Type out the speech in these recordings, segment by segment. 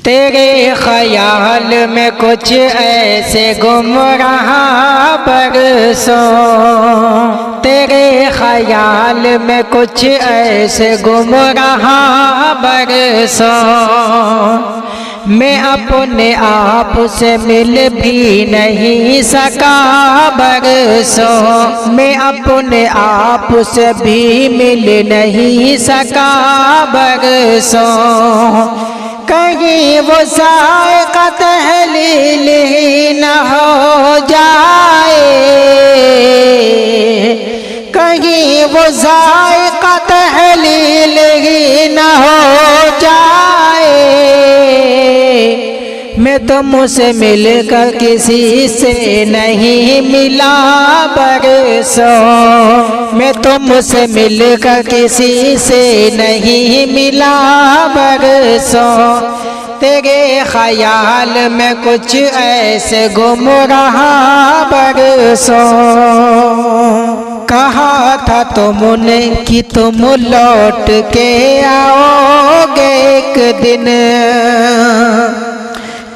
तेरे ख्याल में कुछ ऐसे गुमराह बरसों, तेरे ख्याल में कुछ ऐसे गुमराह बरसों, मैं अपने आप से मिल भी नहीं सका बरसों, मैं अपने आप से भी मिल नहीं सका बरसों। कहीं वो ज़ायक़ा तहलील ही न हो जाए, कहीं वो ज़ायक़ा तहलील ही न हो जाए। मैं तो मुझसे मिलकर किसी से नहीं मिला बरसों, मैं तो मुझसे मिलकर किसी से नहीं मिला बरसों। तेरे ख्याल में कुछ ऐसे गुमराह बरसों। कहा था तुमने कि तुम लौट के आओगे एक दिन,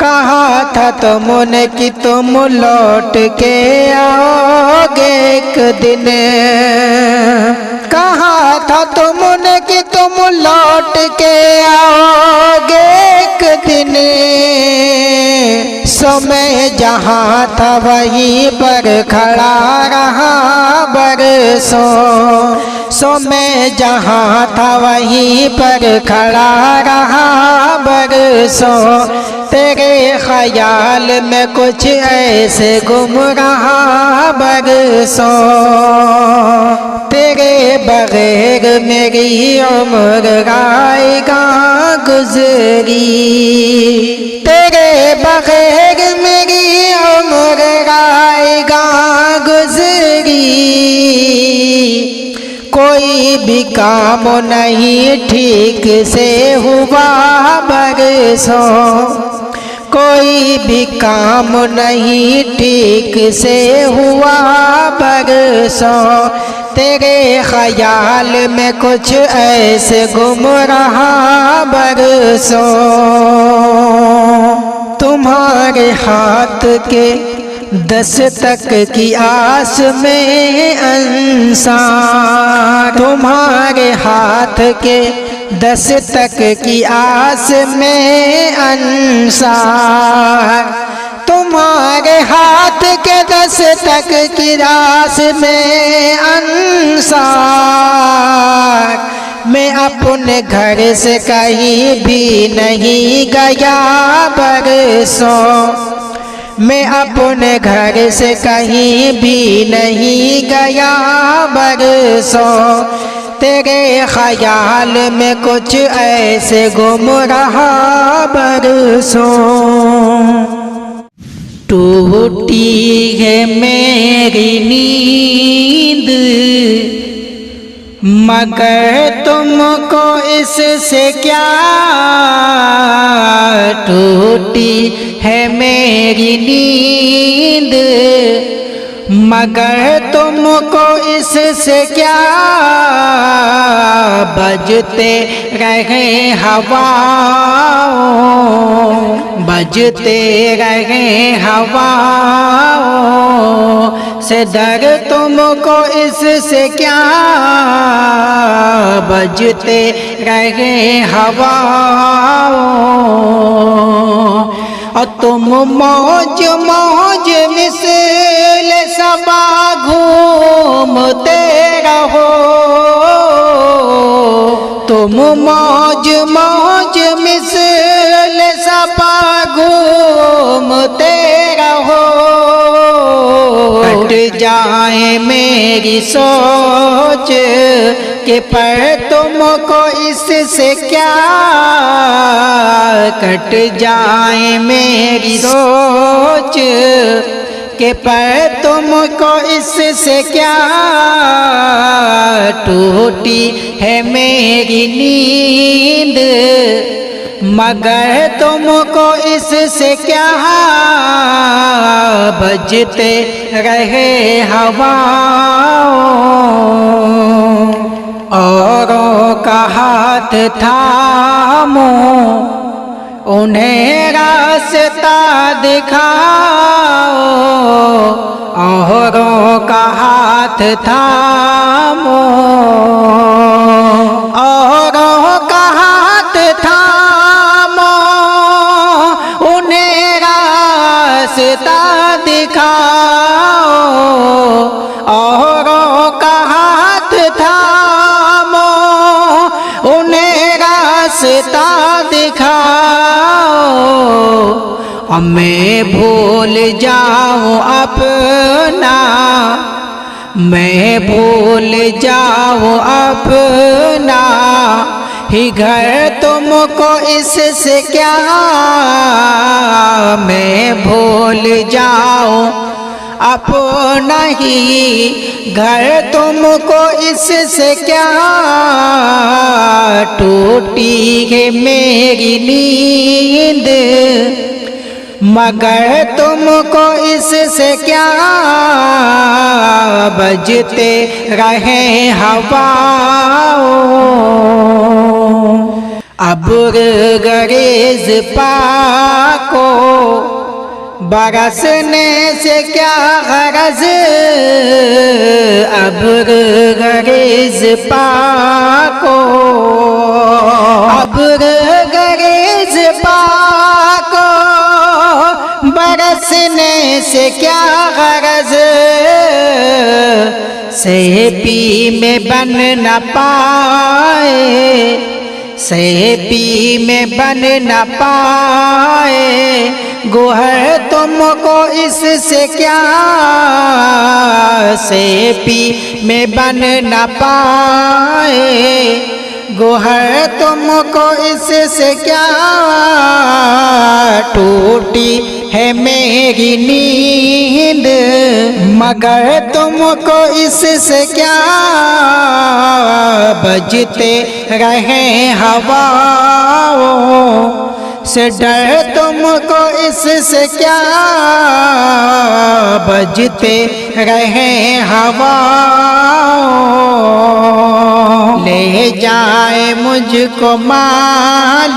कहा था तुमने कि तुम लौट के आओगे एक दिन, कहा था तुमने कि तुम लौट के आओगे एक दिन। समय जहाँ था वहीं पर खड़ा रहा बरसों, समय जहाँ था वहीं पर खड़ा रहा बरसों। तेरे ख्याल में कुछ ऐसे गुमराह बरसों, तेरे बगैर मेरी उम्र आएगा गुजरी, तेरे बगैर मेरी उम्र आएगा गुजरी। कोई भी काम नहीं ठीक से हुआ बरसों, कोई भी काम नहीं ठीक से हुआ बरसों। तेरे ख्याल में कुछ ऐसे गुमराह बरसों। तुम्हारे हाथ के दस्तक की आस में अंसार, तुम्हारे हाथ के दस्तक की आस में अंसार, तुम्हारे हाथ के दस्तक की आस में अंसार। मैं अपने घर से कहीं भी नहीं गया बरसों, मैं अपने घर से कहीं भी नहीं गया बरसों। तेरे ख्याल में कुछ ऐसे गुमराह बरसों। टूटी है मेरी नींद मगर तुमको इससे क्या, टूटी है मेरी नींद मगर तुमको इससे क्या। बजते रहे हवाओं, बजते रहे हवाओं से डर तुमको इससे क्या। बजते रहे हवाओं और तुम मौज मौज मिसल सबा घूमते रहो, तुम मौज मौज मिसल सबा घूमते रहो। कट जाए मेरी सोच कि पर तुमको इससे क्या। कट जाए मेरी सोच कि पर तुमको इससे क्या। टूटी है मेरी नींद मगर तुमको इससे क्या। बजते रहे हवाओं औरों का हाथ थामो उन्हें रास्ता दिखाओ, औरों का हाथ थामो, औरों का हाथ थामो, उन्हें रास्ता दिखाओ, औरों का हाथ थामो, उन्हें रास्ता दिखाओ। और मैं भूल जाऊं अपना, मैं भूल जाऊं अपना ही घर, तुमको इससे क्या, मैं भूल जाऊं अपना ही घर, तुमको इससे क्या, टूटी है मेरी नींद मगर तुमको इससे क्या, बजते रहे हवाओं, अब्र गरेज पाको, बरसने से क्या गरज, अब्र गरेज पाको, अब्र गरेज पाको, बरसने से क्या गरज, सेपी में बन न पाए, सेपी में बन न पाए, गोहर तुमको इससे क्या, सेपी में बन न पाए, गोहर तुमको इससे क्या, टूटी है मेरी नींद मगर तुमको इससे क्या, बजते रहे हवाओं से डर तुमको इससे क्या, बजते रहे हवाओं। ले जाए मुझको माल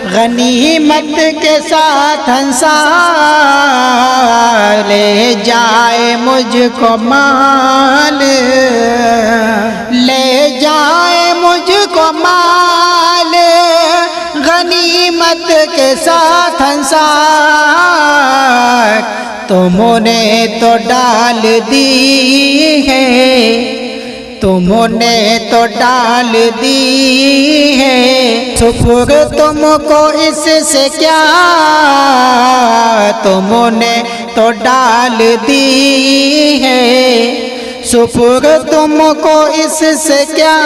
गनीमत के साथ हंसा, ले जाए मुझको माल, ले जाए मुझको माल गनीमत के साथ हंसा, तुमने तो डाल दी है, तुमने तो डाल दी है, सुपुर तुमको इससे क्या, तुमने तो डाल दी है, सुपुर तुमको इससे क्या,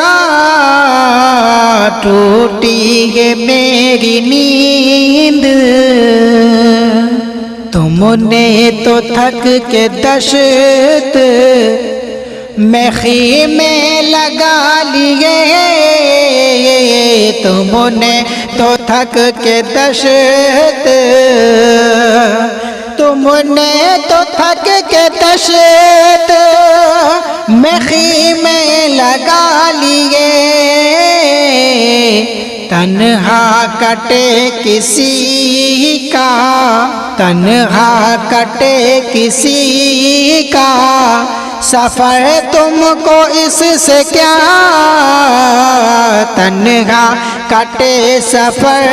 टूटी है मेरी नींद, तुमने तो थक के दशत मैं खीमे लगा लिए, तुमने तो थक के दशत, तुमने तो थक के दशत मैं खीमे लगा लिए, तन्हा कटे किसी का, तन्हा कटे किसी का सफर तुमको इससे क्या, तन्हा कटे सफर,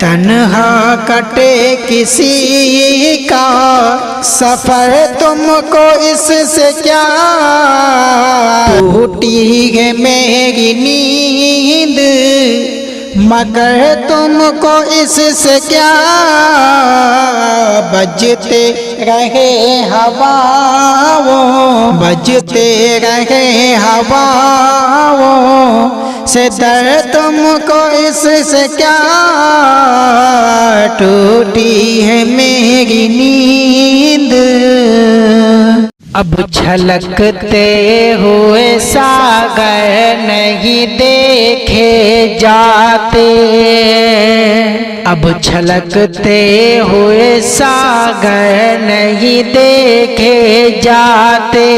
तन्हा कटे किसी का सफर तुमको इससे क्या, टूटी है मेरी नींद मगर तुमको इससे क्या, बजते रहे हवाओं, बजते रहे हवाओं से डर तुमको इससे क्या, टूटी है मेरी नींद। अब छलकते हुए सागर नहीं देखे जाते, अब छलकते हुए सागर नहीं देखे जाते,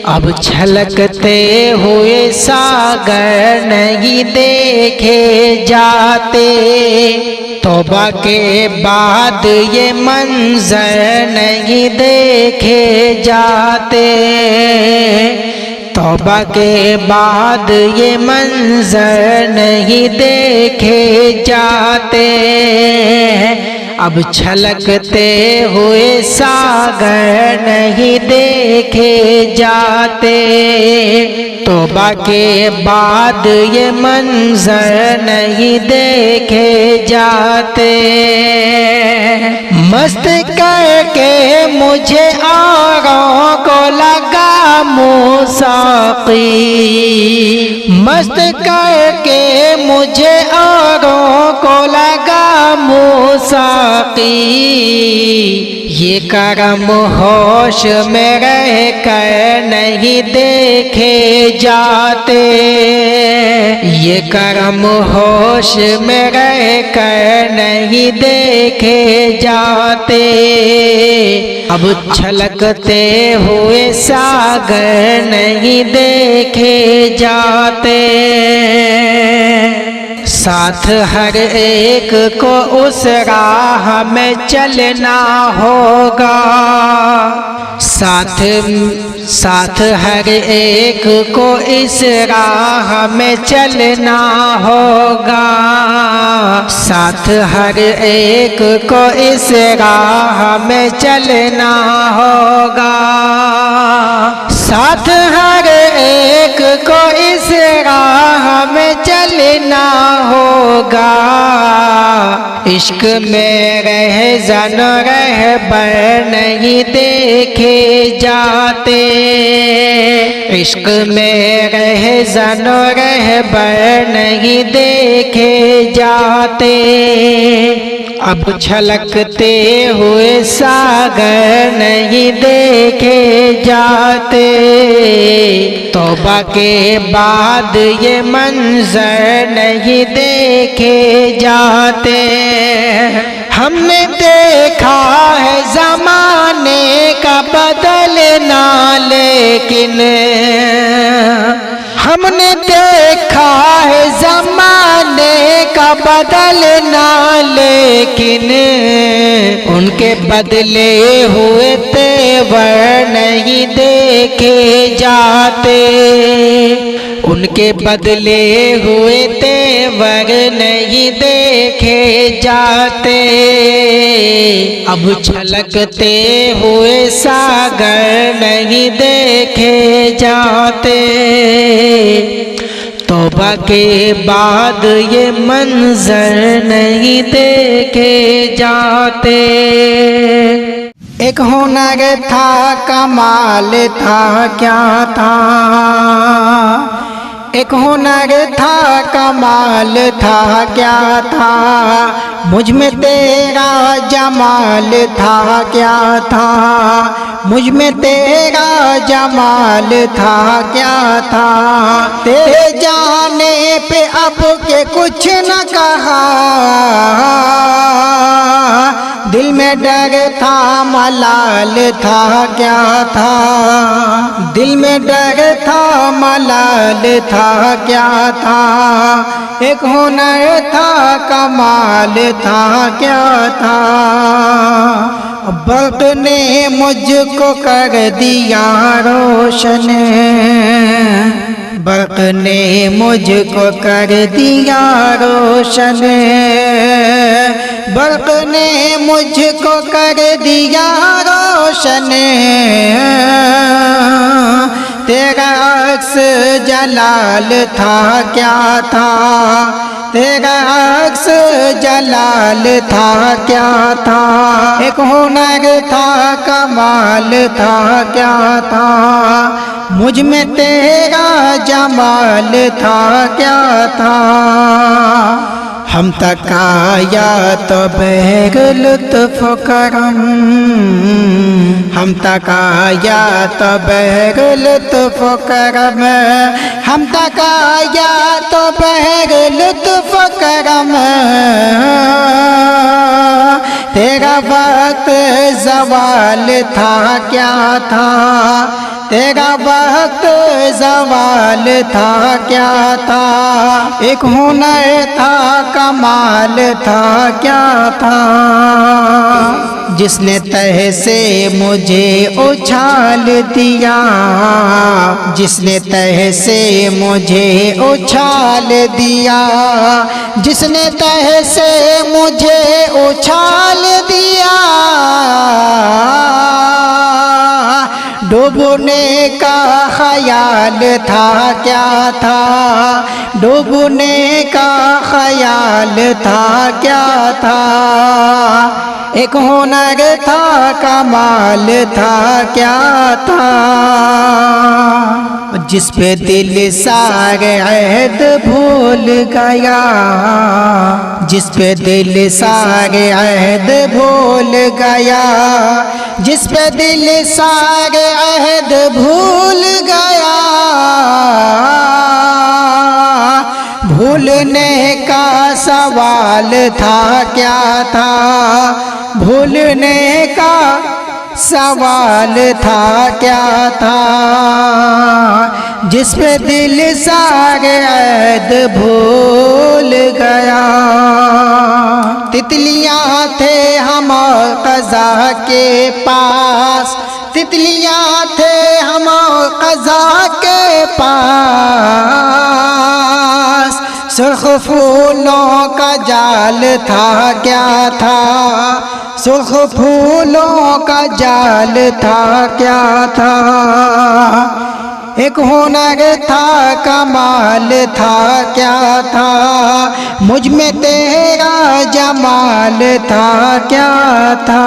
अब छलकते हुए सागर नहीं देखे जाते। तौबा के बाद ये मंजर नहीं देखे जाते। तौबा के बाद ये मंजर नहीं देखे जाते। अब छलकते हुए सागर नहीं देखे जाते। तौबा के बाद ये मंजर नहीं देखे जाते। मस्त करके मुझे औरों को लगा मुसाक़ी। मस्त करके मुझे औरों को लगा मुसाक़ी। ये करम होश में रह कर नहीं देखे जाते। ये करम होश में रह कर नहीं देखे जाते। अब छलकते हुए सागर नहीं देखे जाते। साथ हर एक को उस राह में चलना होगा। साथ हर एक को इस राह में चलना होगा। साथ हर एक को इस राह में चलना होगा। साथ हर एक को इस राह में चलना होगा। इश्क में रह जन रहबर नहीं देखे जाते। इश्क में रह जन रहबर नहीं देखे जाते। अब छलकते हुए सागर नहीं देखे जाते। तौबा के बाद ये मंजर नहीं देखे जाते। हमने देखा है ज़माने का बदलना, लेकिन हमने देखा है ज़माने का बदलना, लेकिन उनके बदले हुए तेवर नहीं देखे जाते। उनके बदले हुए तेवर नहीं देखे जाते। अब छलकते हुए सागर नहीं देखे जाते। तौबा के बाद ये मंजर नहीं देखे जाते। एक हुनर था, कमाल था, क्या था। एक हुनर था, कमाल था, क्या था। मुझ में तेरा जमाल था, क्या था। मुझ में तेरा जमाल था, क्या था। तेरे जाने पे अब के कुछ न कहा। दिल में डर था, मलाल था, क्या था। दिल में डर था, मलाल था, क्या था। एक हुनर था, कमाल था, क्या था। वक्त ने मुझको कर दिया रोशन। वक्त ने मुझको कर दिया रोशन। वक्त ने मुझको कर दिया रोशन। तेरा अक्स जलाल था, क्या था। तेरा अक्स जलाल था, क्या था। एक हुनर था, कमाल था, क्या था। मुझ में तेरा जमाल था, क्या था। हम तक आया तो बहर लुत्फ करम। हम तक आया तो बहर लुत्फ करम। हम तक आया तो बहर लुत्फ करम। तेरा वक्त ज़वाल था, क्या था। तेरा वक्त ज़वाल था क्या था, एक हुनर था कमाल था क्या था, जिसने तह से मुझे उछाल दिया, जिसने तह से मुझे उछाल दिया, जिसने तह से मुझे उछाल दिया। डूबने का ख्याल था क्या था, डूबने का ख्याल था क्या था, एक हुनर था कमाल था क्या था, जिस पे दिल सारे अहद भूल गया, जिस पे दिल सारे अहद भूल गया, जिस पे दिल सारे अहद भूल गया। भूलने का सवाल था क्या था, भूलने का सवाल था क्या था, जिस पे दिल सारे अहद भूल गया। तितलियां थे हम क़ज़ा के पास, तितलियां थे हम क़ज़ा के पास, सुर्ख फूलों का जाल था क्या था, सुर्ख फूलों का जाल था क्या था, एक हुनर था कमाल था क्या था, मुझ में तेरा जमाल था क्या था।